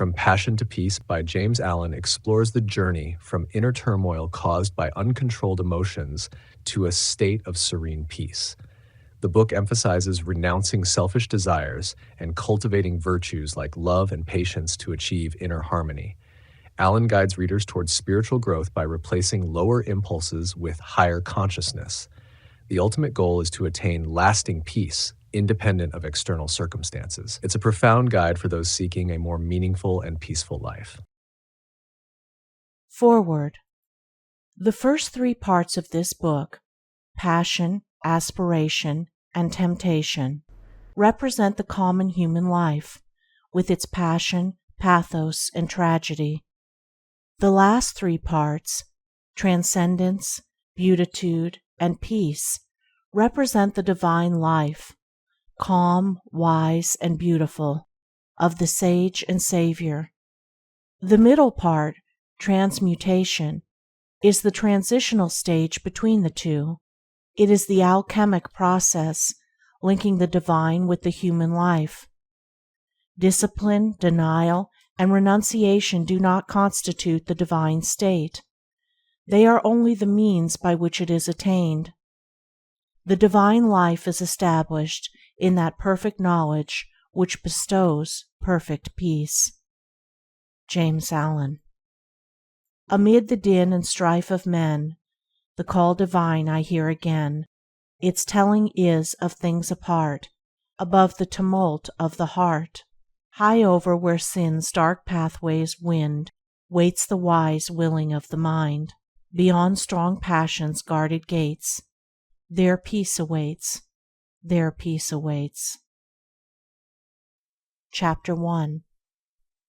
From Passion to Peace by James Allen explores the journey from inner turmoil caused by uncontrolled emotions to a state of serene peace. The book emphasizes renouncing selfish desires and cultivating virtues like love and patience to achieve inner harmony. Allen guides readers towards spiritual growth by replacing lower impulses with higher consciousness. The ultimate goal is to attain lasting peace, independent of external circumstances. It's a profound guide for those seeking a more meaningful and peaceful life. Forward. The first 3 parts of this book, passion, aspiration, and temptation, represent the common human life, with its passion, pathos, and tragedy. The last 3 parts, transcendence, beatitude, and peace, represent the divine life, calm, wise, and beautiful, of the sage and savior. The middle part, transmutation, is the transitional stage between the two. It is the alchemic process linking the divine with the human life. Discipline, denial, and renunciation do not constitute the divine state. They are only the means by which it is attained. The divine life is established in that perfect knowledge which bestows perfect peace. James Allen. Amid the din and strife of men, the call divine I hear again. Its telling is of things apart, above the tumult of the heart. High over where sin's dark pathways wind, waits the wise willing of the mind. Beyond strong passion's guarded gates, there peace awaits, there peace awaits. Chapter 1.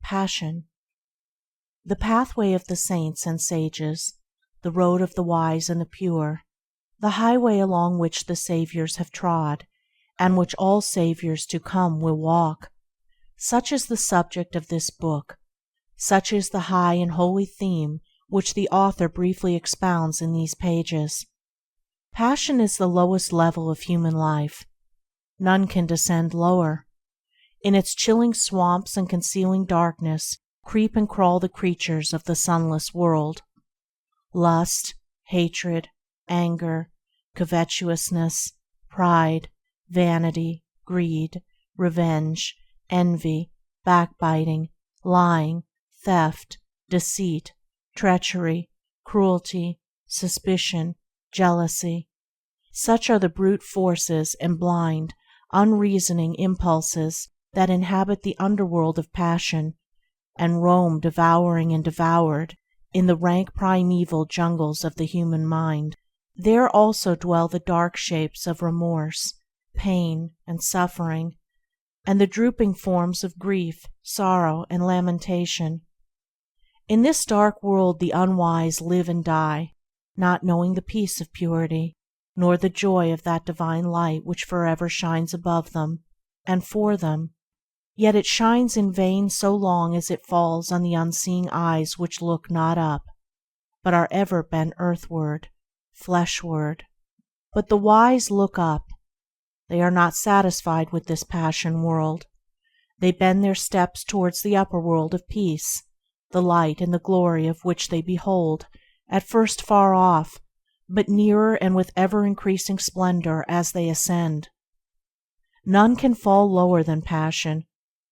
Passion. The pathway of the saints and sages, the road of the wise and the pure, the highway along which the saviors have trod, and which all saviors to come will walk. Such is the subject of this book, such is the high and holy theme which the author briefly expounds in these pages. Passion is the lowest level of human life. None can descend lower. In its chilling swamps and concealing darkness creep and crawl the creatures of the sunless world. Lust, hatred, anger, covetousness, pride, vanity, greed, revenge, envy, backbiting, lying, theft, deceit, treachery, cruelty, suspicion, jealousy. Such are the brute forces and blind, unreasoning impulses that inhabit the underworld of passion, and roam devouring and devoured in the rank primeval jungles of the human mind. There also dwell the dark shapes of remorse, pain, and suffering, and the drooping forms of grief, sorrow, and lamentation. In this dark world the unwise live and die, not knowing the peace of purity, nor the joy of that divine light which forever shines above them and for them. Yet it shines in vain so long as it falls on the unseeing eyes which look not up, but are ever bent earthward, fleshward. But the wise look up. They are not satisfied with this passion world. They bend their steps towards the upper world of peace, the light and the glory of which they behold, at first far off, but nearer and with ever-increasing splendor as they ascend. None can fall lower than passion,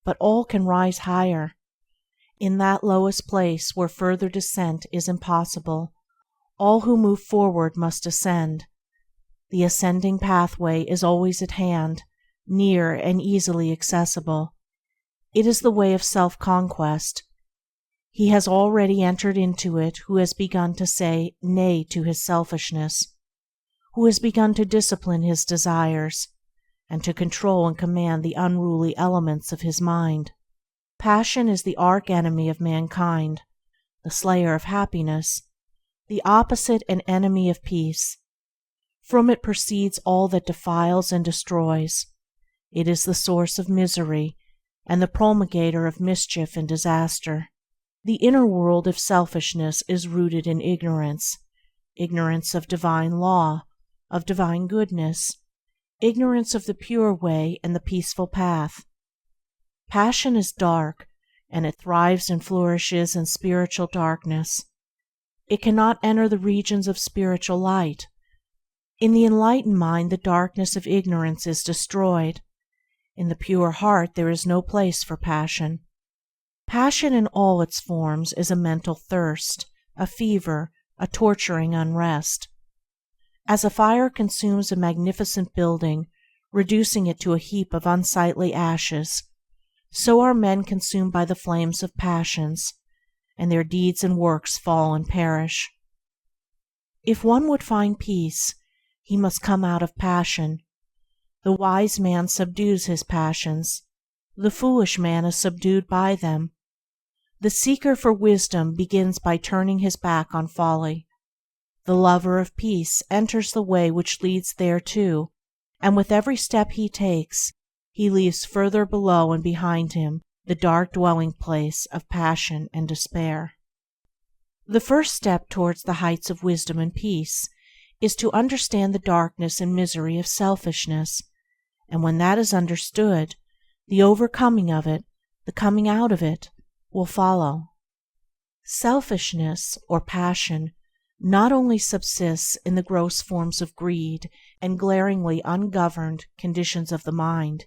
but all can rise higher. In that lowest place where further descent is impossible, all who move forward must ascend. The ascending pathway is always at hand, near and easily accessible. It is the way of self-conquest. He has already entered into it who has begun to say nay to his selfishness, who has begun to discipline his desires, and to control and command the unruly elements of his mind. Passion is the arch-enemy of mankind, the slayer of happiness, the opposite and enemy of peace. From it proceeds all that defiles and destroys. It is the source of misery and the promulgator of mischief and disaster. The inner world of selfishness is rooted in ignorance of divine law, of divine goodness, ignorance of the pure way and the peaceful path. Passion is dark, and it thrives and flourishes in spiritual darkness. It cannot enter the regions of spiritual light. In the enlightened mind, the darkness of ignorance is destroyed. In the pure heart there is no place for passion. Passion in all its forms is a mental thirst, a fever, a torturing unrest. As a fire consumes a magnificent building, reducing it to a heap of unsightly ashes, so are men consumed by the flames of passions, and their deeds and works fall and perish. If one would find peace, he must come out of passion. The wise man subdues his passions. The foolish man is subdued by them. The seeker for wisdom begins by turning his back on folly. The lover of peace enters the way which leads thereto, and with every step he takes, he leaves further below and behind him the dark dwelling place of passion and despair. The first step towards the heights of wisdom and peace is to understand the darkness and misery of selfishness, and when that is understood, the overcoming of it, the coming out of it, will follow. Selfishness, or passion, not only subsists in the gross forms of greed and glaringly ungoverned conditions of the mind,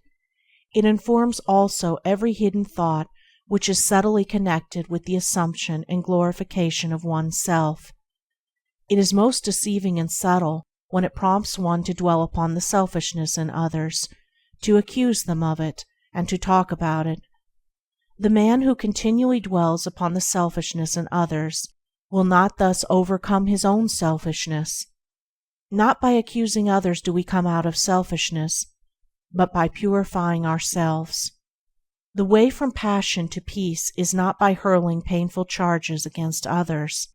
it informs also every hidden thought which is subtly connected with the assumption and glorification of one's self. It is most deceiving and subtle when it prompts one to dwell upon the selfishness in others, to accuse them of it, and to talk about it. The man who continually dwells upon the selfishness in others will not thus overcome his own selfishness. Not by accusing others do we come out of selfishness, but by purifying ourselves. The way from passion to peace is not by hurling painful charges against others,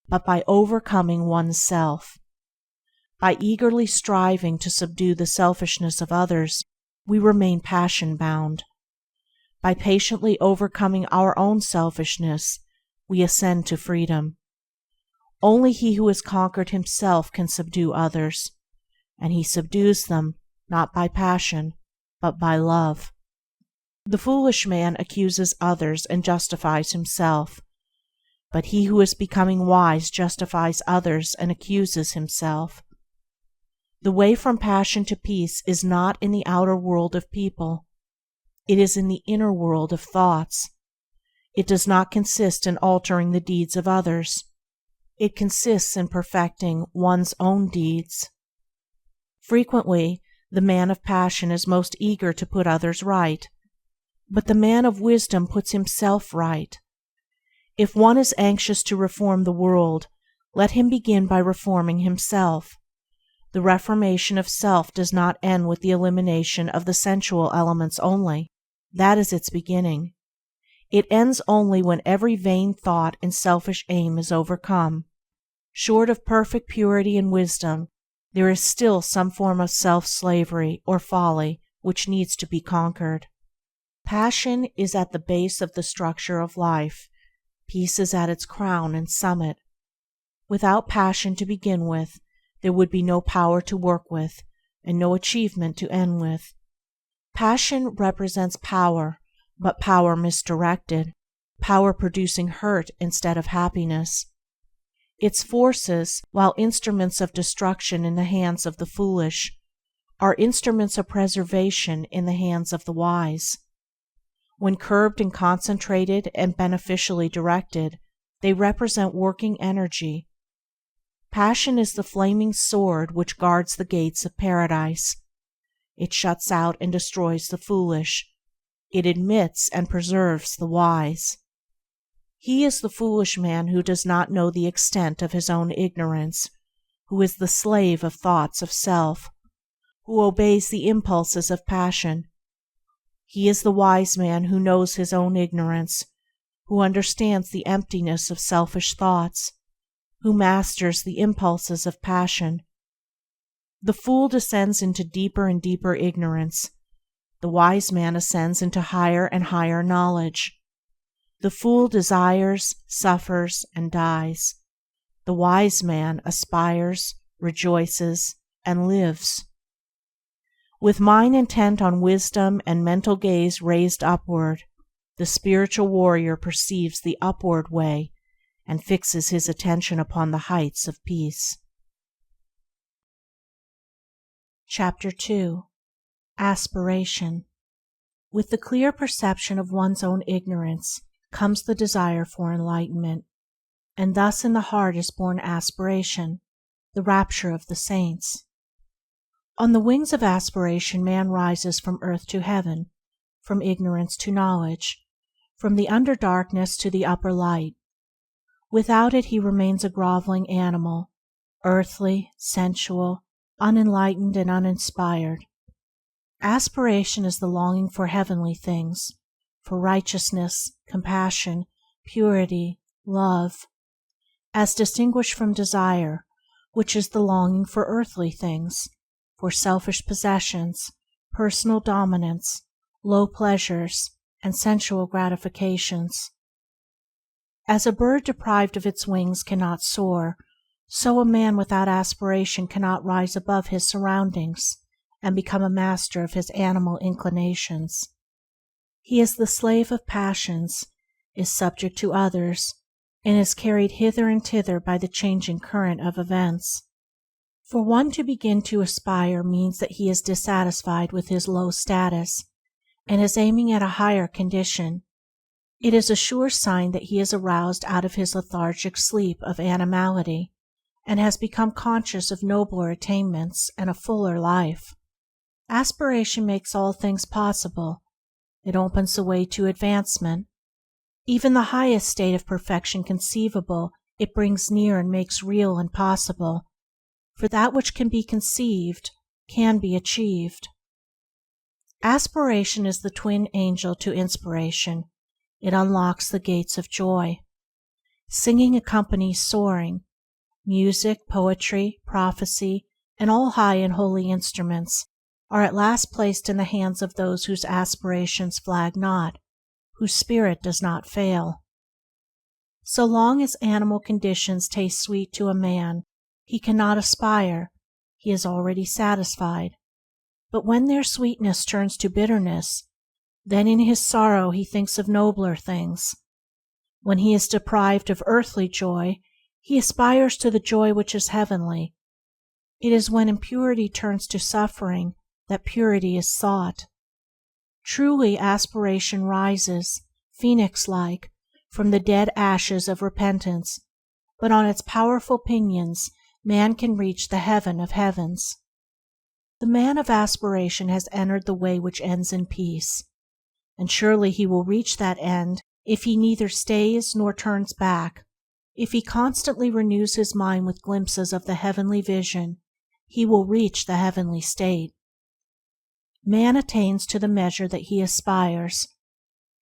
but by overcoming one's self. By eagerly striving to subdue the selfishness of others, we remain passion-bound. By patiently overcoming our own selfishness, we ascend to freedom. Only he who has conquered himself can subdue others, and he subdues them not by passion, but by love. The foolish man accuses others and justifies himself, but he who is becoming wise justifies others and accuses himself. The way from passion to peace is not in the outer world of people. It is in the inner world of thoughts. It does not consist in altering the deeds of others. It consists in perfecting one's own deeds. Frequently, the man of passion is most eager to put others right, but the man of wisdom puts himself right. If one is anxious to reform the world, let him begin by reforming himself. The reformation of self does not end with the elimination of the sensual elements only. That is its beginning. It ends only when every vain thought and selfish aim is overcome. Short of perfect purity and wisdom, there is still some form of self-slavery or folly which needs to be conquered. Passion is at the base of the structure of life. Peace is at its crown and summit. Without passion to begin with, there would be no power to work with, and no achievement to end with. Passion represents power, but power misdirected, power producing hurt instead of happiness. Its forces, while instruments of destruction in the hands of the foolish, are instruments of preservation in the hands of the wise. When curbed and concentrated and beneficially directed, they represent working energy. Passion is the flaming sword which guards the gates of paradise. It shuts out and destroys the foolish. It admits and preserves the wise. He is the foolish man who does not know the extent of his own ignorance, who is the slave of thoughts of self, who obeys the impulses of passion. He is the wise man who knows his own ignorance, who understands the emptiness of selfish thoughts, who masters the impulses of passion. The fool descends into deeper and deeper ignorance. The wise man ascends into higher and higher knowledge. The fool desires, suffers, and dies. The wise man aspires, rejoices, and lives. With mind intent on wisdom and mental gaze raised upward, The spiritual warrior perceives the upward way and fixes his attention upon the heights of peace. Chapter 2. Aspiration. With the clear perception of one's own ignorance comes the desire for enlightenment, and thus in the heart is born aspiration, the rapture of the saints. On the wings of aspiration man rises from earth to heaven, from ignorance to knowledge, from the under darkness to the upper light. Without it he remains a groveling animal, earthly, sensual, unenlightened and uninspired. Aspiration is the longing for heavenly things, for righteousness, compassion, purity, love, as distinguished from desire, which is the longing for earthly things, for selfish possessions, personal dominance, low pleasures, and sensual gratifications. As a bird deprived of its wings cannot soar, so a man without aspiration cannot rise above his surroundings and become a master of his animal inclinations. He is the slave of passions, is subject to others, and is carried hither and thither by the changing current of events. For one to begin to aspire means that he is dissatisfied with his low status and is aiming at a higher condition. It is a sure sign that he is aroused out of his lethargic sleep of animality and has become conscious of nobler attainments and a fuller life. Aspiration makes all things possible. It opens the way to advancement. Even the highest state of perfection conceivable it brings near and makes real and possible, for that which can be conceived can be achieved. Aspiration is the twin angel to inspiration. It unlocks the gates of joy. Singing accompanies soaring. Music, poetry, prophecy, and all high and holy instruments are at last placed in the hands of those whose aspirations flag not, whose spirit does not fail. So long as animal conditions taste sweet to a man, he cannot aspire, he is already satisfied. But when their sweetness turns to bitterness, then in his sorrow he thinks of nobler things. When he is deprived of earthly joy, he aspires to the joy which is heavenly. It is when impurity turns to suffering that purity is sought. Truly, aspiration rises, phoenix-like, from the dead ashes of repentance, but on its powerful pinions man can reach the heaven of heavens. The man of aspiration has entered the way which ends in peace, and surely he will reach that end if he neither stays nor turns back. If he constantly renews his mind with glimpses of the heavenly vision, he will reach the heavenly state. Man attains to the measure that he aspires.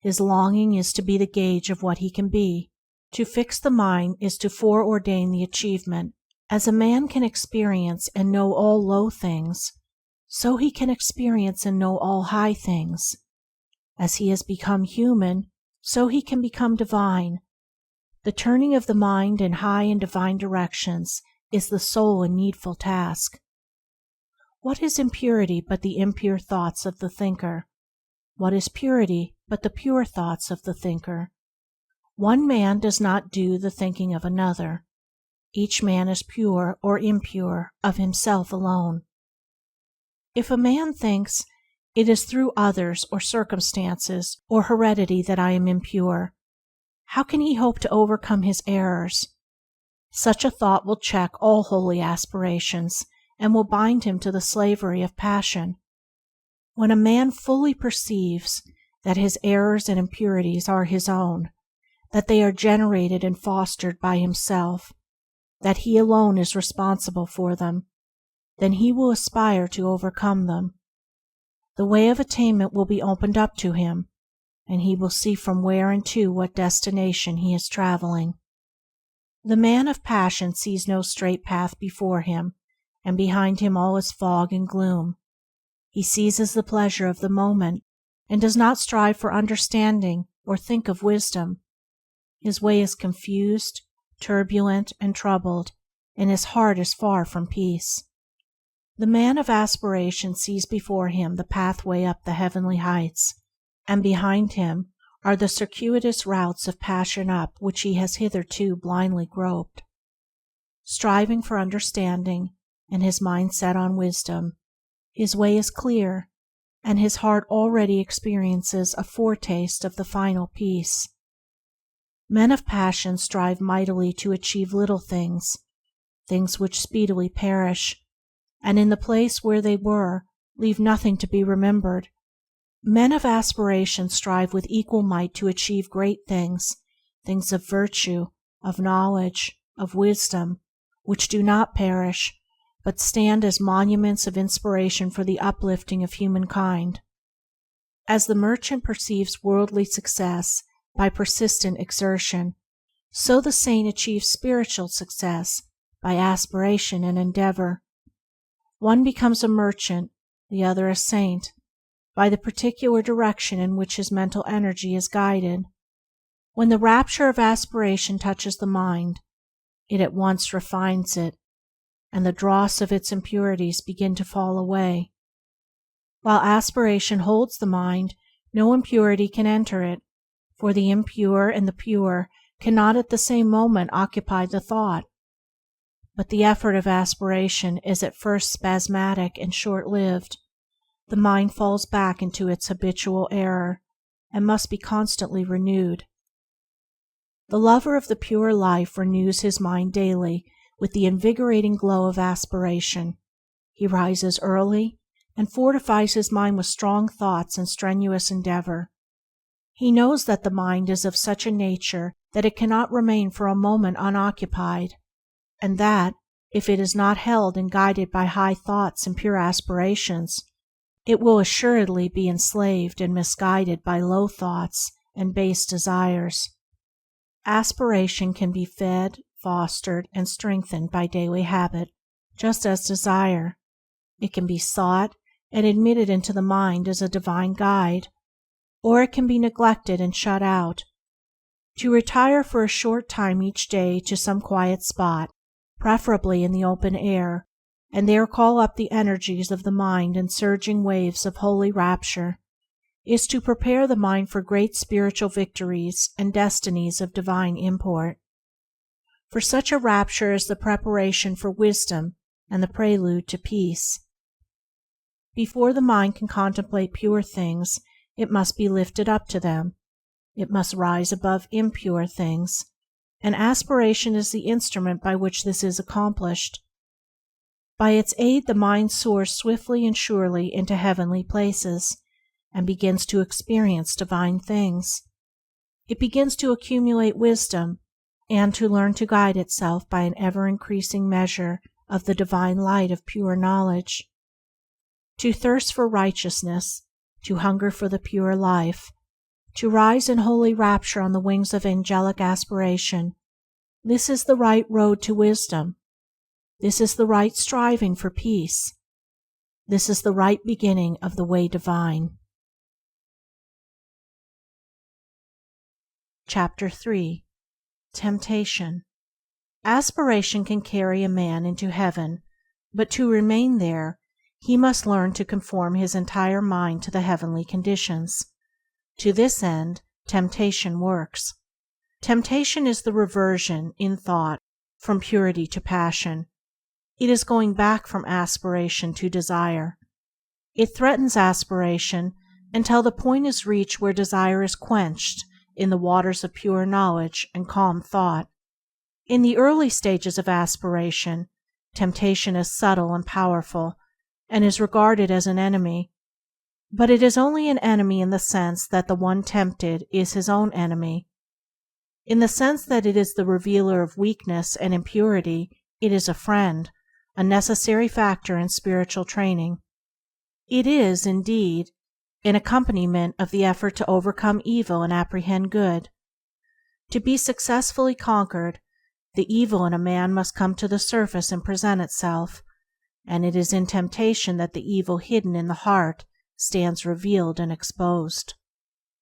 His longing is to be the gauge of what he can be. To fix the mind is to foreordain the achievement. As a man can experience and know all low things, so he can experience and know all high things. As he has become human, so he can become divine. The turning of the mind in high and divine directions is the sole and needful task. What is impurity but the impure thoughts of the thinker? What is purity but the pure thoughts of the thinker? One man does not do the thinking of another. Each man is pure or impure of himself alone. If a man thinks, "It is through others or circumstances or heredity that I am impure," how can he hope to overcome his errors? Such a thought will check all holy aspirations and will bind him to the slavery of passion. When a man fully perceives that his errors and impurities are his own, that they are generated and fostered by himself, that he alone is responsible for them, then he will aspire to overcome them. The way of attainment will be opened up to him, and he will see from where and to what destination he is traveling. The man of passion sees no straight path before him, and behind him all is fog and gloom. He seizes the pleasure of the moment, and does not strive for understanding or think of wisdom. His way is confused, turbulent, and troubled, and his heart is far from peace. The man of aspiration sees before him the pathway up the heavenly heights, and behind him are the circuitous routes of passion up which he has hitherto blindly groped. Striving for understanding, and his mind set on wisdom, his way is clear, and his heart already experiences a foretaste of the final peace. Men of passion strive mightily to achieve little things, things which speedily perish, and in the place where they were leave nothing to be remembered. Men of aspiration strive with equal might to achieve great things, things of virtue, of knowledge, of wisdom, which do not perish, but stand as monuments of inspiration for the uplifting of humankind. As the merchant perceives worldly success by persistent exertion, so the saint achieves spiritual success by aspiration and endeavor. One becomes a merchant, the other a saint, by the particular direction in which his mental energy is guided. When the rapture of aspiration touches the mind, it at once refines it, and the dross of its impurities begin to fall away. While aspiration holds the mind, no impurity can enter it, for the impure and the pure cannot at the same moment occupy the thought. But the effort of aspiration is at first spasmodic and short-lived. The mind falls back into its habitual error, and must be constantly renewed. The lover of the pure life renews his mind daily with the invigorating glow of aspiration. He rises early, and fortifies his mind with strong thoughts and strenuous endeavor. He knows that the mind is of such a nature that it cannot remain for a moment unoccupied, and that, if it is not held and guided by high thoughts and pure aspirations, it will assuredly be enslaved and misguided by low thoughts and base desires. Aspiration can be fed, fostered, and strengthened by daily habit, just as desire. It can be sought and admitted into the mind as a divine guide, or it can be neglected and shut out. To retire for a short time each day to some quiet spot, preferably in the open air, and there call up the energies of the mind in surging waves of holy rapture, is to prepare the mind for great spiritual victories and destinies of divine import. For such a rapture is the preparation for wisdom and the prelude to peace. Before the mind can contemplate pure things, it must be lifted up to them. It must rise above impure things, and aspiration is the instrument by which this is accomplished. By its aid the mind soars swiftly and surely into heavenly places, and begins to experience divine things. It begins to accumulate wisdom, and to learn to guide itself by an ever-increasing measure of the divine light of pure knowledge. To thirst for righteousness, to hunger for the pure life, to rise in holy rapture on the wings of angelic aspiration, this is the right road to wisdom. This is the right striving for peace. This is the right beginning of the way divine. Chapter 3. Temptation. Aspiration can carry a man into heaven, but to remain there, he must learn to conform his entire mind to the heavenly conditions. To this end, temptation works. Temptation is the reversion, in thought, from purity to passion. It is going back from aspiration to desire. It threatens aspiration until the point is reached where desire is quenched in the waters of pure knowledge and calm thought. In the early stages of aspiration, temptation is subtle and powerful, and is regarded as an enemy. But it is only an enemy in the sense that the one tempted is his own enemy. In the sense that it is the revealer of weakness and impurity, it is a friend, a necessary factor in spiritual training. It is, indeed, an accompaniment of the effort to overcome evil and apprehend good. To be successfully conquered, the evil in a man must come to the surface and present itself, and it is in temptation that the evil hidden in the heart stands revealed and exposed.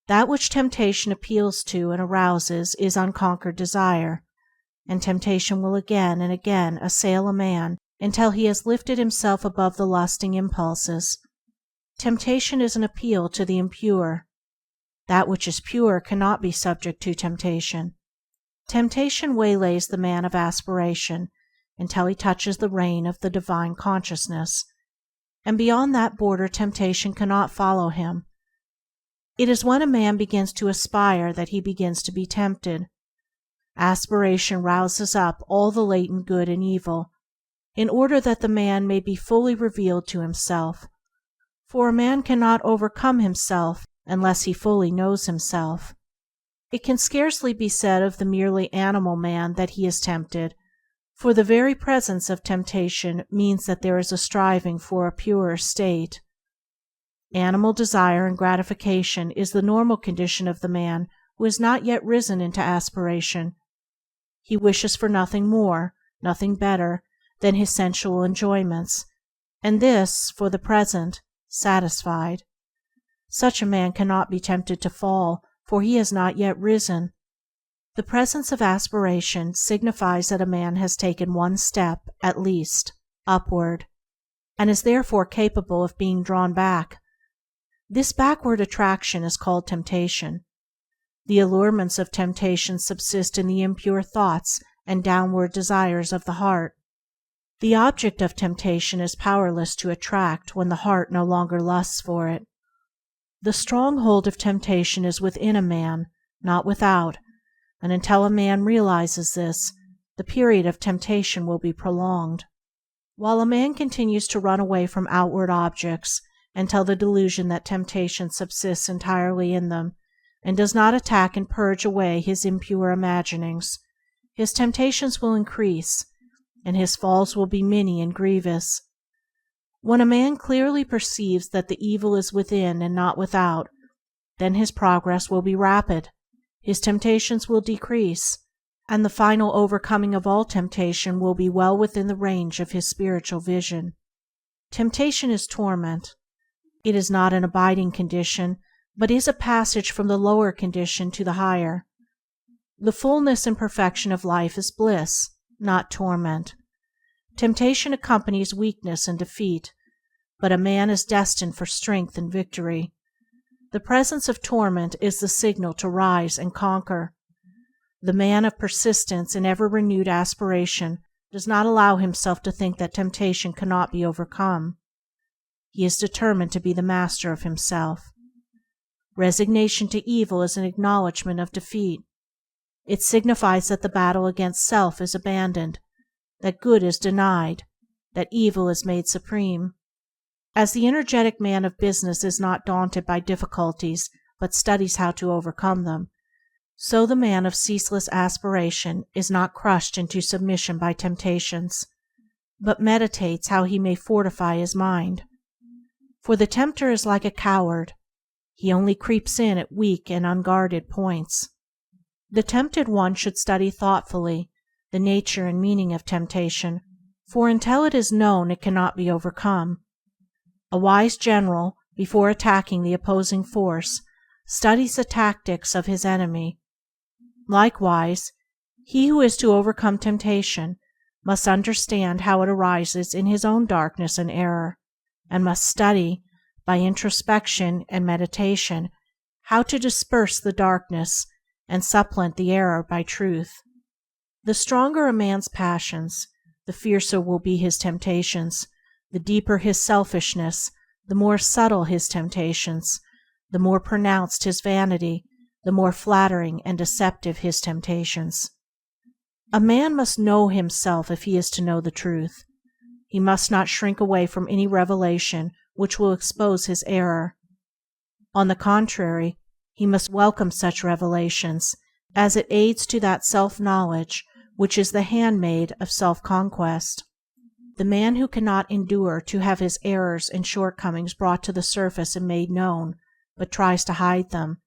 That which temptation appeals to and arouses is unconquered desire, and temptation will again and again assail a man until he has lifted himself above the lusting impulses. Temptation is an appeal to the impure. That which is pure cannot be subject to temptation. Temptation waylays the man of aspiration until he touches the reign of the divine consciousness, and beyond that border temptation cannot follow him. It is when a man begins to aspire that he begins to be tempted. Aspiration rouses up all the latent good and evil, in order that the man may be fully revealed to himself, for a man cannot overcome himself unless he fully knows himself. It can scarcely be said of the merely animal man that he is tempted, for the very presence of temptation means that there is a striving for a purer state. Animal desire and gratification is the normal condition of the man who has not yet risen into aspiration. He wishes for nothing more, nothing better, than his sensual enjoyments, and this, for the present, satisfied. Such a man cannot be tempted to fall, for he has not yet risen. The presence of aspiration signifies that a man has taken one step, at least, upward, and is therefore capable of being drawn back. This backward attraction is called temptation. The allurements of temptation subsist in the impure thoughts and downward desires of the heart. The object of temptation is powerless to attract when the heart no longer lusts for it. The stronghold of temptation is within a man, not without, and until a man realizes this, the period of temptation will be prolonged. While a man continues to run away from outward objects until the delusion that temptation subsists entirely in them, and does not attack and purge away his impure imaginings, his temptations will increase, and his falls will be many and grievous. When a man clearly perceives that the evil is within and not without, then his progress will be rapid, his temptations will decrease, and the final overcoming of all temptation will be well within the range of his spiritual vision. Temptation is torment. It is not an abiding condition, but is a passage from the lower condition to the higher. The fullness and perfection of life is bliss, not torment. Temptation accompanies weakness and defeat, but a man is destined for strength and victory. The presence of torment is the signal to rise and conquer. The man of persistence and ever-renewed aspiration does not allow himself to think that temptation cannot be overcome. He is determined to be the master of himself. Resignation to evil is an acknowledgment of defeat. It signifies that the battle against self is abandoned, that good is denied, that evil is made supreme. As the energetic man of business is not daunted by difficulties but studies how to overcome them, so the man of ceaseless aspiration is not crushed into submission by temptations, but meditates how he may fortify his mind. For the tempter is like a coward. He only creeps in at weak and unguarded points. The tempted one should study thoughtfully the nature and meaning of temptation, for until it is known it cannot be overcome. A wise general, before attacking the opposing force, studies the tactics of his enemy. Likewise, he who is to overcome temptation must understand how it arises in his own darkness and error, and must study, by introspection and meditation, how to disperse the darkness and supplant the error by truth. The stronger a man's passions, the fiercer will be his temptations, the deeper his selfishness, the more subtle his temptations, the more pronounced his vanity, the more flattering and deceptive his temptations. A man must know himself if he is to know the truth. He must not shrink away from any revelation which will expose his error. On the contrary, he must welcome such revelations, as it aids to that self-knowledge which is the handmaid of self-conquest. The man who cannot endure to have his errors and shortcomings brought to the surface and made known, but tries to hide them,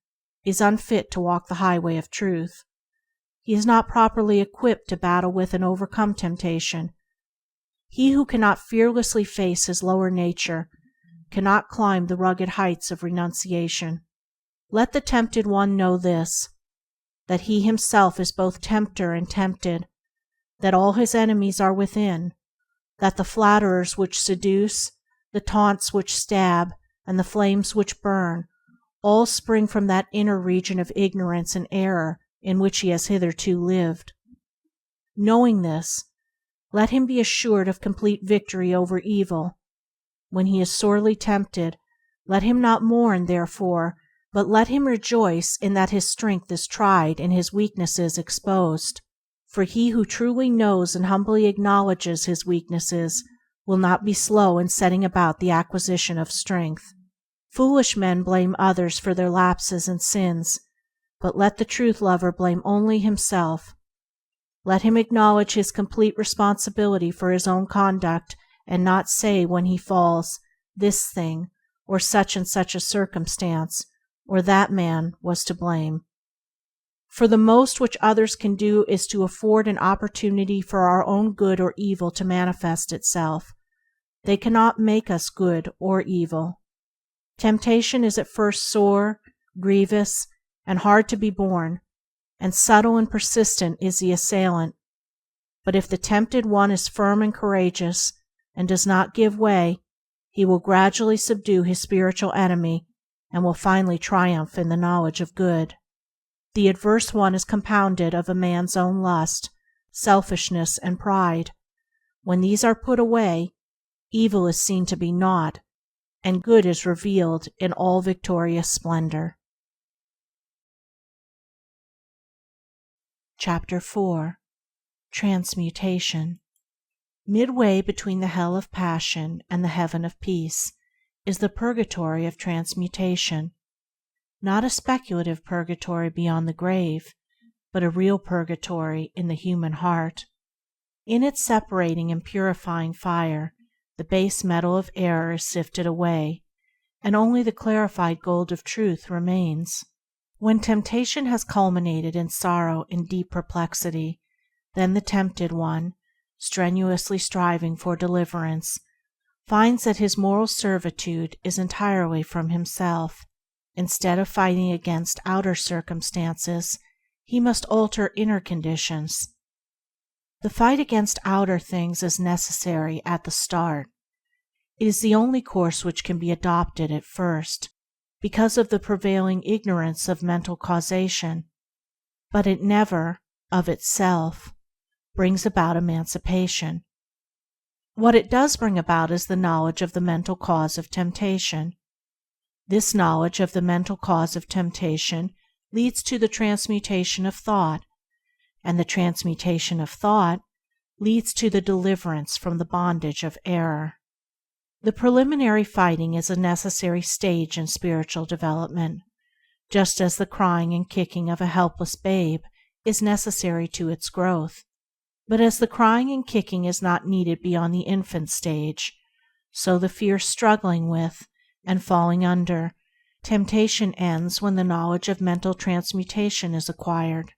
is unfit to walk the highway of truth. He is not properly equipped to battle with and overcome temptation. He who cannot fearlessly face his lower nature cannot climb the rugged heights of renunciation. Let the tempted one know this, that he himself is both tempter and tempted, that all his enemies are within, that the flatterers which seduce, the taunts which stab, and the flames which burn all spring from that inner region of ignorance and error in which he has hitherto lived. Knowing this, let him be assured of complete victory over evil. When he is sorely tempted, let him not mourn therefore, but let him rejoice in that his strength is tried and his weaknesses exposed. For he who truly knows and humbly acknowledges his weaknesses will not be slow in setting about the acquisition of strength. Foolish men blame others for their lapses and sins, but let the truth lover blame only himself. Let him acknowledge his complete responsibility for his own conduct, and not say when he falls, "This thing, or such and such a circumstance, or that man was to blame." For the most which others can do is to afford an opportunity for our own good or evil to manifest itself. They cannot make us good or evil. Temptation is at first sore, grievous, and hard to be borne, and subtle and persistent is the assailant. But if the tempted one is firm and courageous, and does not give way, he will gradually subdue his spiritual enemy, and will finally triumph in the knowledge of good. The adverse one is compounded of a man's own lust, selfishness, and pride. When these are put away, evil is seen to be naught, and good is revealed in all victorious splendor. Chapter 4. Transmutation. Midway between the hell of passion and the heaven of peace is the purgatory of transmutation. Not a speculative purgatory beyond the grave, but a real purgatory in the human heart. In its separating and purifying fire, the base metal of error is sifted away, and only the clarified gold of truth remains. When temptation has culminated in sorrow and deep perplexity, then the tempted one, strenuously striving for deliverance, finds that his moral servitude is entirely from himself. Instead of fighting against outer circumstances, he must alter inner conditions. The fight against outer things is necessary at the start. It is the only course which can be adopted at first, because of the prevailing ignorance of mental causation, but it never, of itself, brings about emancipation. What it does bring about is the knowledge of the mental cause of temptation. This knowledge of the mental cause of temptation leads to the transmutation of thought, and the transmutation of thought leads to the deliverance from the bondage of error. The preliminary fighting is a necessary stage in spiritual development, just as the crying and kicking of a helpless babe is necessary to its growth. But as the crying and kicking is not needed beyond the infant stage, so the fierce struggling with and falling under temptation ends when the knowledge of mental transmutation is acquired.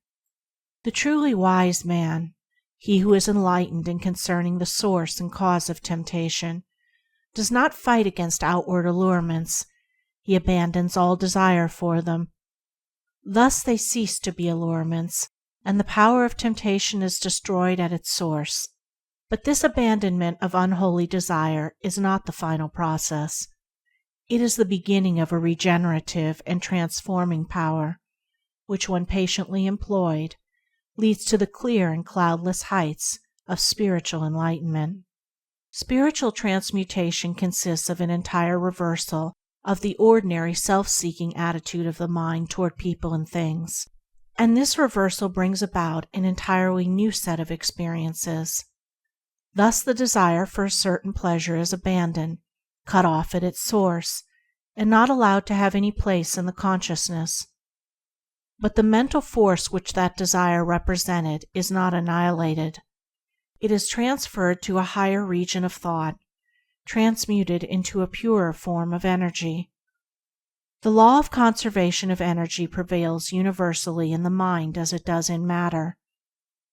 The truly wise man, he who is enlightened in concerning the source and cause of temptation, does not fight against outward allurements. He abandons all desire for them. Thus they cease to be allurements, and the power of temptation is destroyed at its source. But this abandonment of unholy desire is not the final process. It is the beginning of a regenerative and transforming power, which, when patiently employed, leads to the clear and cloudless heights of spiritual enlightenment. Spiritual transmutation consists of an entire reversal of the ordinary self-seeking attitude of the mind toward people and things, and this reversal brings about an entirely new set of experiences. Thus the desire for a certain pleasure is abandoned, cut off at its source, and not allowed to have any place in the consciousness. But the mental force which that desire represented is not annihilated. It is transferred to a higher region of thought, transmuted into a purer form of energy. The law of conservation of energy prevails universally in the mind as it does in matter,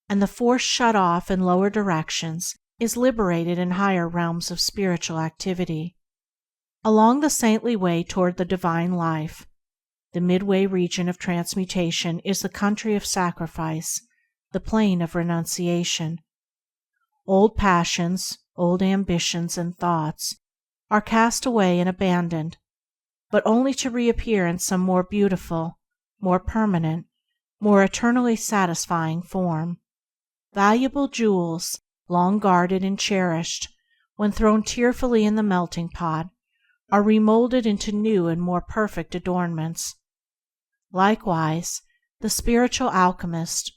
and the force shut off in lower directions is liberated in higher realms of spiritual activity. Along the saintly way toward the divine life, the midway region of transmutation is the country of sacrifice, the plain of renunciation. Old passions, old ambitions and thoughts are cast away and abandoned. but only to reappear in some more beautiful, more permanent, more eternally satisfying form. Valuable jewels, long guarded and cherished, when thrown tearfully in the melting pot, are remolded into new and more perfect adornments. Likewise, the spiritual alchemist,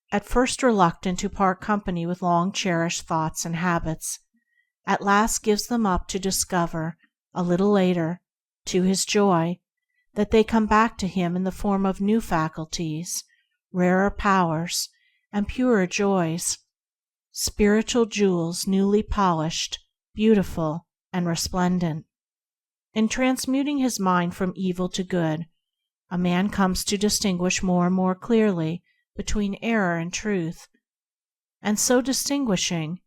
at first reluctant to part company with long cherished thoughts and habits, at last gives them up to discover, a little later, to his joy, that they come back to him in the form of new faculties, rarer powers, and purer joys, spiritual jewels newly polished, beautiful, and resplendent. In transmuting his mind from evil to good, a man comes to distinguish more and more clearly between error and truth, and so distinguishing,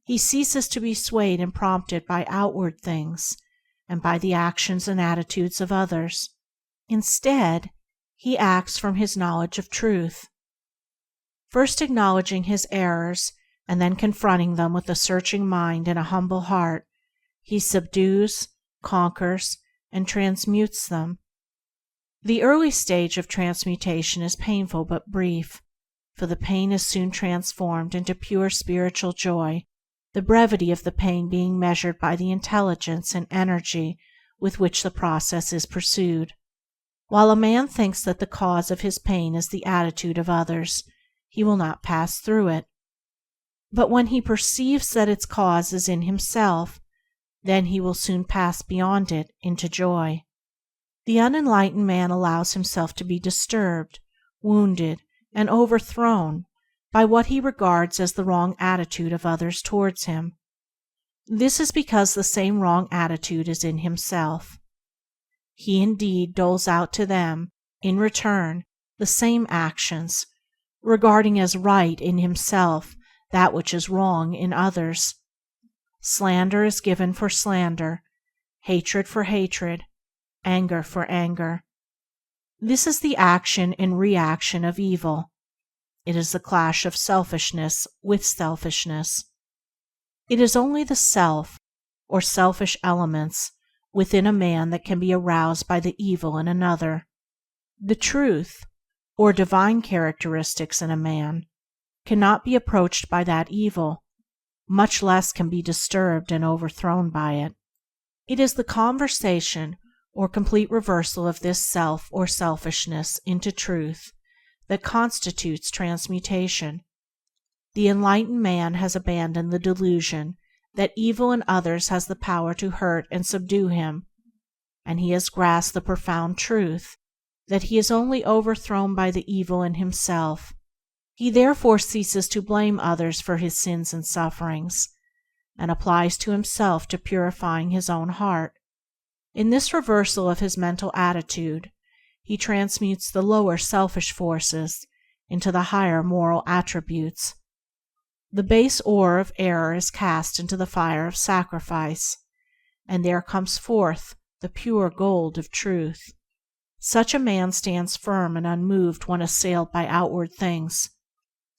he ceases to be swayed and prompted by outward things and by the actions and attitudes of others. Instead, he acts from his knowledge of truth. First acknowledging his errors and then confronting them with a searching mind and a humble heart, he subdues, conquers, and transmutes them. The early stage of transmutation is painful but brief, for the pain is soon transformed into pure spiritual joy, the brevity of the pain being measured by the intelligence and energy with which the process is pursued. While a man thinks that the cause of his pain is the attitude of others, he will not pass through it. But when he perceives that its cause is in himself, then he will soon pass beyond it into joy. The unenlightened man allows himself to be disturbed, wounded, and overthrown by what he regards as the wrong attitude of others towards him. This is because the same wrong attitude is in himself. He indeed doles out to them, in return, the same actions, regarding as right in himself that which is wrong in others. Slander is given for slander, hatred for hatred, anger for anger. This is the action and reaction of evil. It is the clash of selfishness with selfishness. It is only the self, or selfish elements, within a man that can be aroused by the evil in another. The truth, or divine characteristics in a man, cannot be approached by that evil, much less can be disturbed and overthrown by it. It is the conversion or complete reversal of this self or selfishness into truth that constitutes transmutation. The enlightened man has abandoned the delusion that evil in others has the power to hurt and subdue him, and he has grasped the profound truth that he is only overthrown by the evil in himself. He therefore ceases to blame others for his sins and sufferings, and applies to himself to purifying his own heart. In this reversal of his mental attitude, he transmutes the lower selfish forces into the higher moral attributes. The base ore of error is cast into the fire of sacrifice, and there comes forth the pure gold of truth. Such a man stands firm and unmoved when assailed by outward things.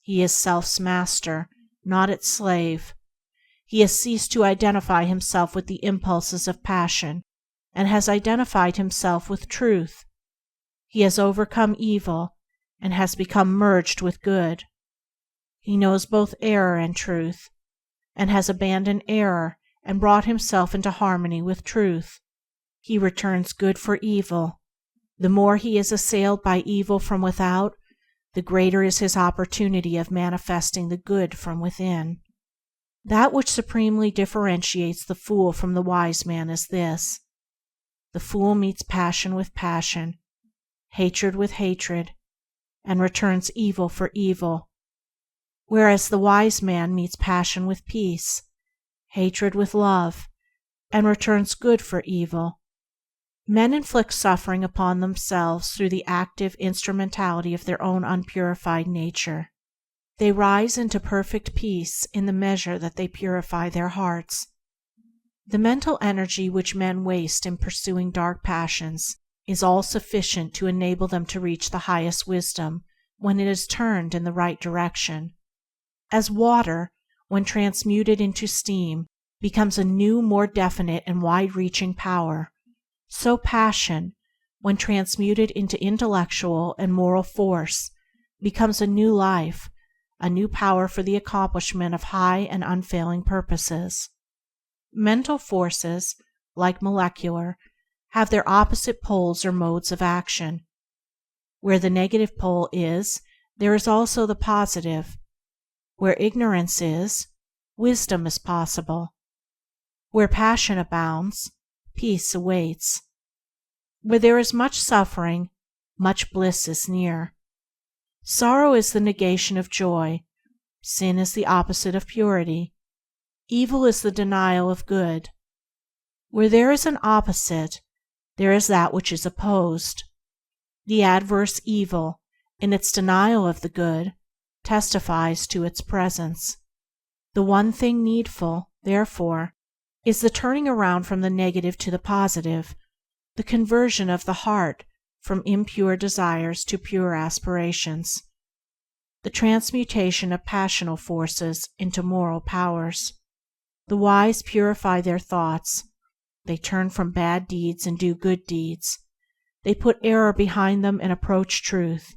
He is self's master, not its slave. He has ceased to identify himself with the impulses of passion, and has identified himself with truth. He has overcome evil, and has become merged with good. He knows both error and truth, and has abandoned error and brought himself into harmony with truth. He returns good for evil. The more he is assailed by evil from without, the greater is his opportunity of manifesting the good from within. That which supremely differentiates the fool from the wise man is this: the fool meets passion with passion, hatred with hatred, and returns evil for evil, whereas the wise man meets passion with peace, hatred with love, and returns good for evil. Men inflict suffering upon themselves through the active instrumentality of their own unpurified nature. They rise into perfect peace in the measure that they purify their hearts. The mental energy which men waste in pursuing dark passions is all sufficient to enable them to reach the highest wisdom when it is turned in the right direction. As water, when transmuted into steam, becomes a new, more definite and wide-reaching power, So passion, when transmuted into intellectual and moral force, becomes a new life, a new power for the accomplishment of high and unfailing purposes. Mental forces, like molecular, have their opposite poles or modes of action. Where the negative pole is, there is also the positive. Where ignorance is, wisdom is possible. Where passion abounds, peace awaits. Where there is much suffering, much bliss is near. Sorrow is the negation of joy. Sin is the opposite of purity. Evil is the denial of good. Where there is an opposite, there is that which is opposed. The adverse evil, in its denial of the good, testifies to its presence. The one thing needful, therefore, is the turning around from the negative to the positive, the conversion of the heart from impure desires to pure aspirations, the transmutation of passional forces into moral powers. The wise purify their thoughts. They turn from bad deeds and do good deeds. They put error behind them and approach truth.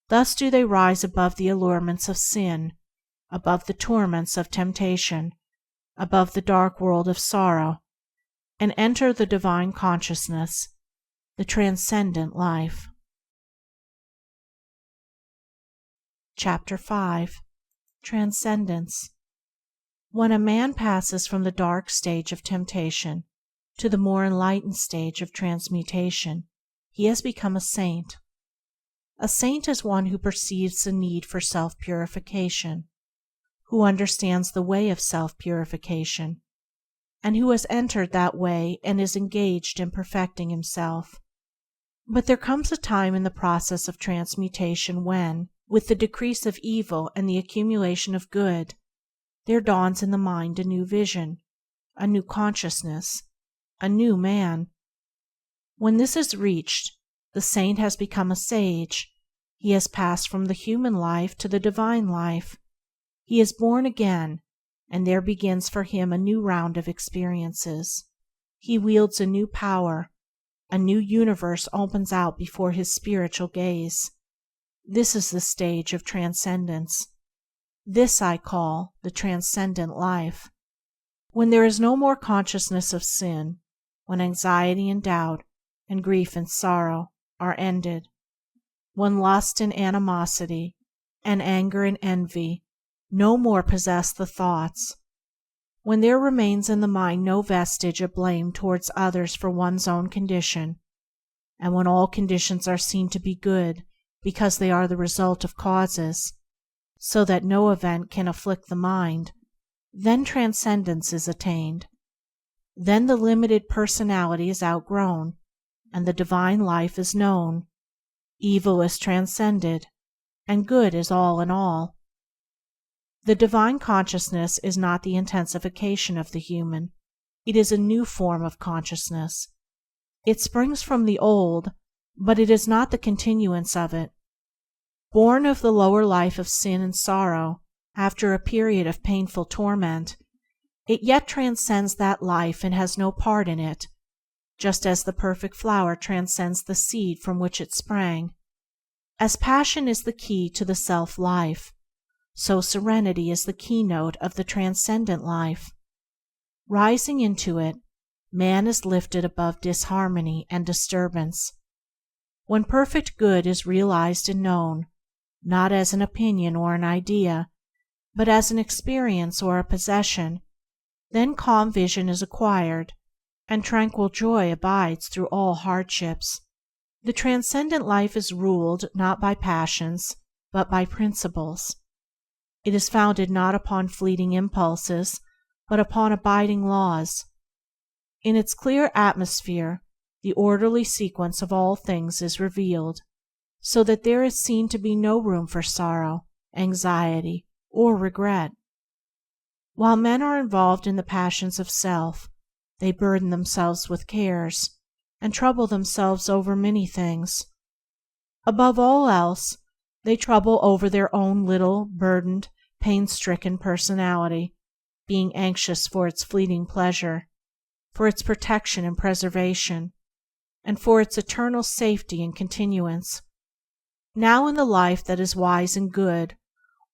Thus do they rise above the allurements of sin, above the torments of temptation, above the dark world of sorrow, and enter the divine consciousness, the transcendent life. Chapter 5. Transcendence. When a man passes from the dark stage of temptation to the more enlightened stage of transmutation, he has become a saint. A saint is one who perceives the need for self-purification, who understands the way of self-purification, and who has entered that way and is engaged in perfecting himself. But there comes a time in the process of transmutation when, with the decrease of evil and the accumulation of good, there dawns in the mind a new vision, a new consciousness, a new man. When this is reached, the saint has become a sage. He has passed from the human life to the divine life. He is born again, and there begins for him a new round of experiences. He wields a new power. A new universe opens out before his spiritual gaze. This is the stage of transcendence. This I call the transcendent life. When there is no more consciousness of sin, when anxiety and doubt and grief and sorrow are ended, when lust and animosity and anger and envy no more possess the thoughts, when there remains in the mind no vestige of blame towards others for one's own condition, and when all conditions are seen to be good because they are the result of causes, so that no event can afflict the mind, then transcendence is attained. Then the limited personality is outgrown, and the divine life is known. Evil is transcended, and good is all in all. The divine consciousness is not the intensification of the human, it is a new form of consciousness. It springs from the old, but it is not the continuance of it. Born of the lower life of sin and sorrow, after a period of painful torment, it yet transcends that life and has no part in it, just as the perfect flower transcends the seed from which it sprang. As passion is the key to the self-life, so serenity is the keynote of the transcendent life. Rising into it, man is lifted above disharmony and disturbance. When perfect good is realized and known, not as an opinion or an idea, but as an experience or a possession, then calm vision is acquired, and tranquil joy abides through all hardships. The transcendent life is ruled not by passions, but by principles. It is founded not upon fleeting impulses, but upon abiding laws. In its clear atmosphere, the orderly sequence of all things is revealed, so that there is seen to be no room for sorrow, anxiety, or regret. While men are involved in the passions of self, they burden themselves with cares, and trouble themselves over many things. Above all else, they trouble over their own little, burdened, pain-stricken personality, being anxious for its fleeting pleasure. for its protection and preservation, and for its eternal safety and continuance. Now in the life that is wise and good,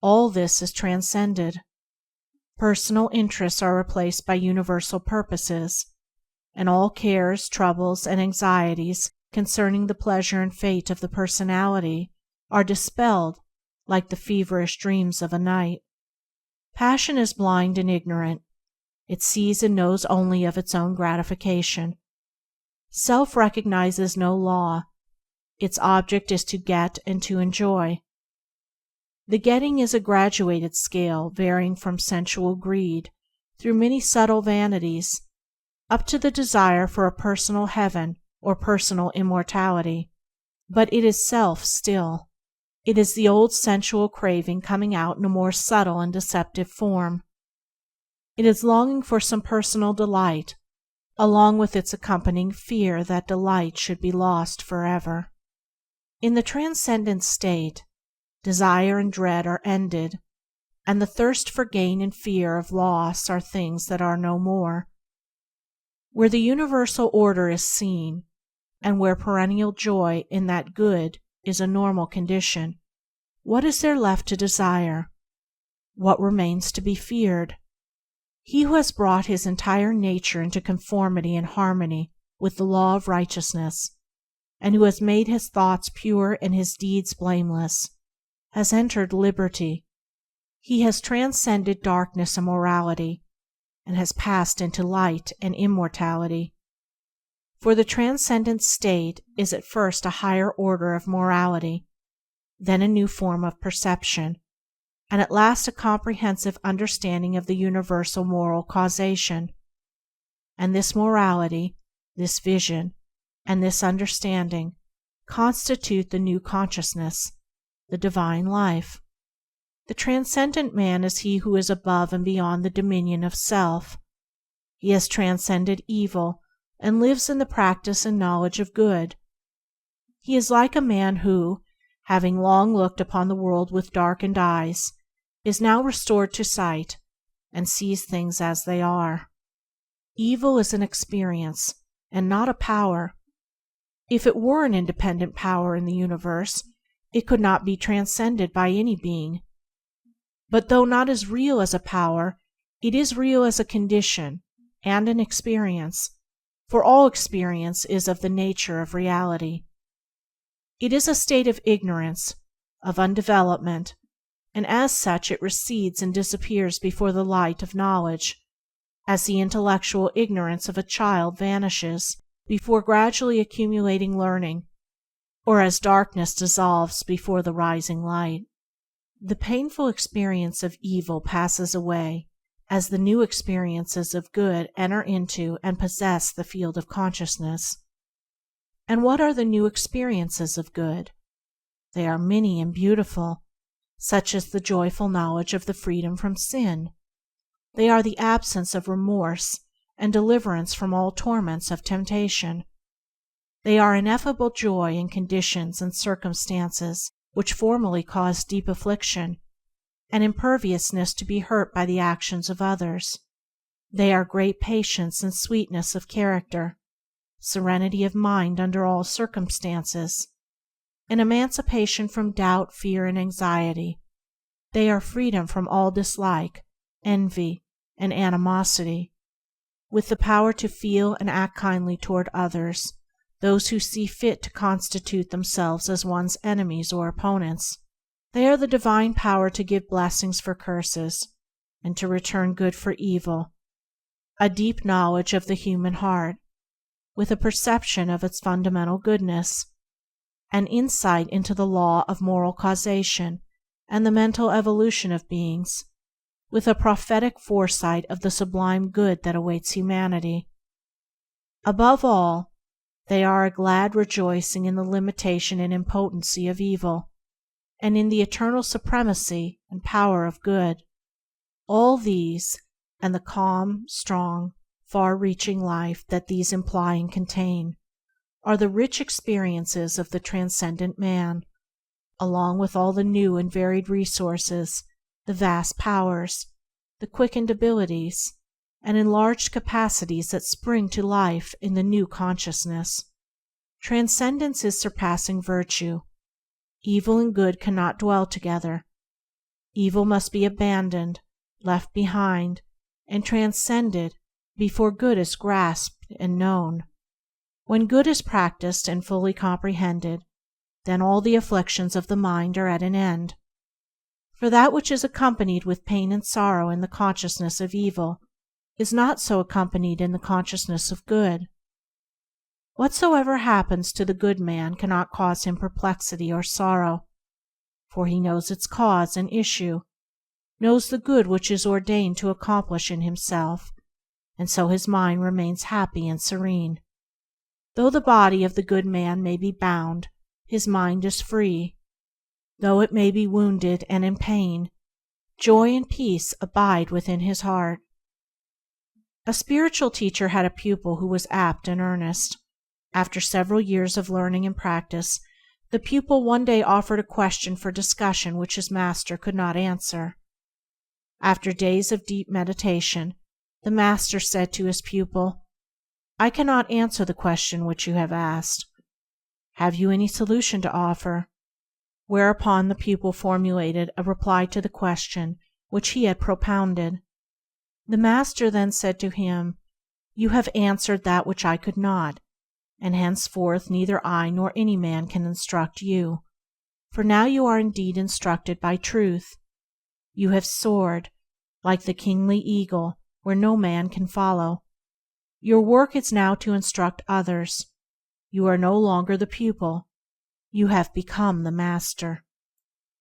all this is transcended. Personal interests are replaced by universal purposes, and all cares, troubles, and anxieties concerning the pleasure and fate of the personality are dispelled like the feverish dreams of a night. Passion is blind and ignorant. It sees and knows only of its own gratification. Self recognizes no law. Its object is to get and to enjoy. The getting is a graduated scale varying from sensual greed through many subtle vanities up to the desire for a personal heaven or personal immortality. But it is self still. It is the old sensual craving coming out in a more subtle and deceptive form. It is longing for some personal delight, along with its accompanying fear that delight should be lost forever. In the transcendent state, desire and dread are ended, and the thirst for gain and fear of loss are things that are no more. Where the universal order is seen, and where perennial joy in that good is a normal condition, what is there left to desire? What remains to be feared? He who has brought his entire nature into conformity and harmony with the law of righteousness, and who has made his thoughts pure and his deeds blameless, has entered liberty. He has transcended darkness and morality, and has passed into light and immortality. For the transcendent state is at first a higher order of morality, then a new form of perception, and at last a comprehensive understanding of the universal moral causation. And this morality, this vision, and this understanding constitute the new consciousness, the divine life. The transcendent man is he who is above and beyond the dominion of self. He has transcended evil and lives in the practice and knowledge of good. He is like a man who, having long looked upon the world with darkened eyes, is now restored to sight and sees things as they are. Evil is an experience and not a power. If it were an independent power in the universe, it could not be transcended by any being. But though not as real as a power, it is real as a condition and an experience, for all experience is of the nature of reality. It is a state of ignorance, of undevelopment, and as such it recedes and disappears before the light of knowledge, as the intellectual ignorance of a child vanishes before gradually accumulating learning, or as darkness dissolves before the rising light. The painful experience of evil passes away as the new experiences of good enter into and possess the field of consciousness. And what are the new experiences of good? They are many and beautiful, such as the joyful knowledge of the freedom from sin. They are the absence of remorse and deliverance from all torments of temptation. They are ineffable joy in conditions and circumstances which formerly caused deep affliction, and imperviousness to be hurt by the actions of others. They are great patience and sweetness of character, serenity of mind under all circumstances, and emancipation from doubt, fear, and anxiety. They are freedom from all dislike, envy, and animosity, with the power to feel and act kindly toward others, those who see fit to constitute themselves as one's enemies or opponents. They are the divine power to give blessings for curses, and to return good for evil, a deep knowledge of the human heart, with a perception of its fundamental goodness, an insight into the law of moral causation and the mental evolution of beings, with a prophetic foresight of the sublime good that awaits humanity. Above all, they are a glad rejoicing in the limitation and impotency of evil, and in the eternal supremacy and power of good. All these, and the calm, strong, far-reaching life that these imply and contain, are the rich experiences of the transcendent man, along with all the new and varied resources, the vast powers, the quickened abilities, and enlarged capacities that spring to life in the new consciousness. Transcendence is surpassing virtue. Evil and good cannot dwell together. Evil must be abandoned, left behind, and transcended before good is grasped and known. When good is practiced and fully comprehended, then all the afflictions of the mind are at an end. For that which is accompanied with pain and sorrow in the consciousness of evil is not so accompanied in the consciousness of good. Whatsoever happens to the good man cannot cause him perplexity or sorrow, for he knows its cause and issue, knows the good which is ordained to accomplish in himself, and so his mind remains happy and serene. Though the body of the good man may be bound, his mind is free. Though it may be wounded and in pain, joy and peace abide within his heart. A spiritual teacher had a pupil who was apt and earnest. After several years of learning and practice, the pupil one day offered a question for discussion which his master could not answer. After days of deep meditation, the master said to his pupil, "I cannot answer the question which you have asked. Have you any solution to offer?" Whereupon the pupil formulated a reply to the question which he had propounded. The master then said to him, "You have answered that which I could not, and henceforth neither I nor any man can instruct you, for now you are indeed instructed by truth. You have soared, like the kingly eagle, where no man can follow. Your work is now to instruct others. You are no longer the pupil. You have become the master."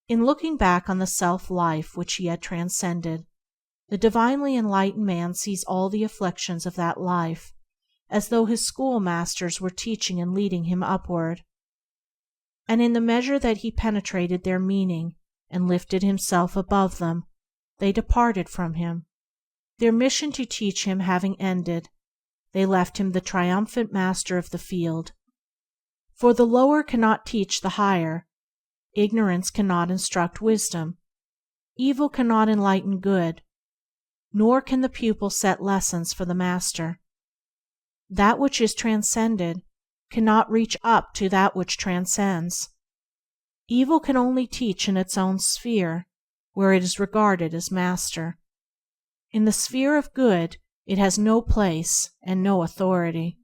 In looking back on the self-life which he had transcended, the divinely enlightened man sees all the afflictions of that life as though his schoolmasters were teaching and leading him upward. And in the measure that he penetrated their meaning and lifted himself above them, they departed from him. Their mission to teach him having ended, they left him the triumphant master of the field. For the lower cannot teach the higher, ignorance cannot instruct wisdom, evil cannot enlighten good, nor can the pupil set lessons for the master. That which is transcended cannot reach up to that which transcends. Evil can only teach in its own sphere, where it is regarded as master. In the sphere of good it has no place and no authority.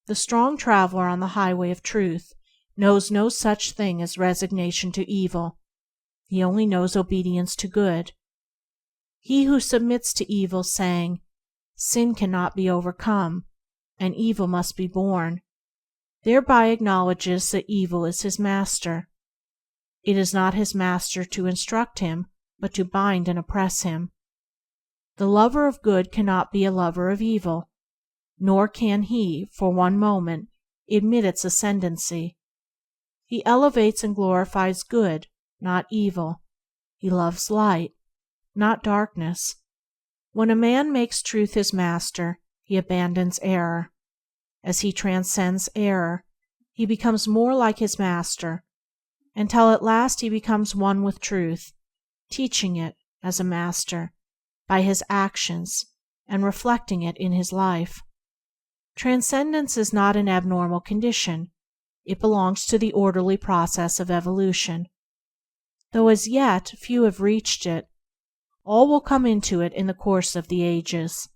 The strong traveler on the highway of truth knows no such thing as resignation to evil. He only knows obedience to good. He who submits to evil, saying, "Sin cannot be overcome, and evil must be borne," thereby acknowledges that evil is his master. It is not his master to instruct him, but to bind and oppress him. The lover of good cannot be a lover of evil, nor can he, for one moment, admit its ascendancy. He elevates and glorifies good, not evil. He loves light, not darkness. When a man makes truth his master, he abandons error. As he transcends error, he becomes more like his master, until at last he becomes one with truth, teaching it, as a master, by his actions and reflecting it in his life. Transcendence is not an abnormal condition. It belongs to the orderly process of evolution. Though as yet few have reached it, all will come into it in the course of the ages.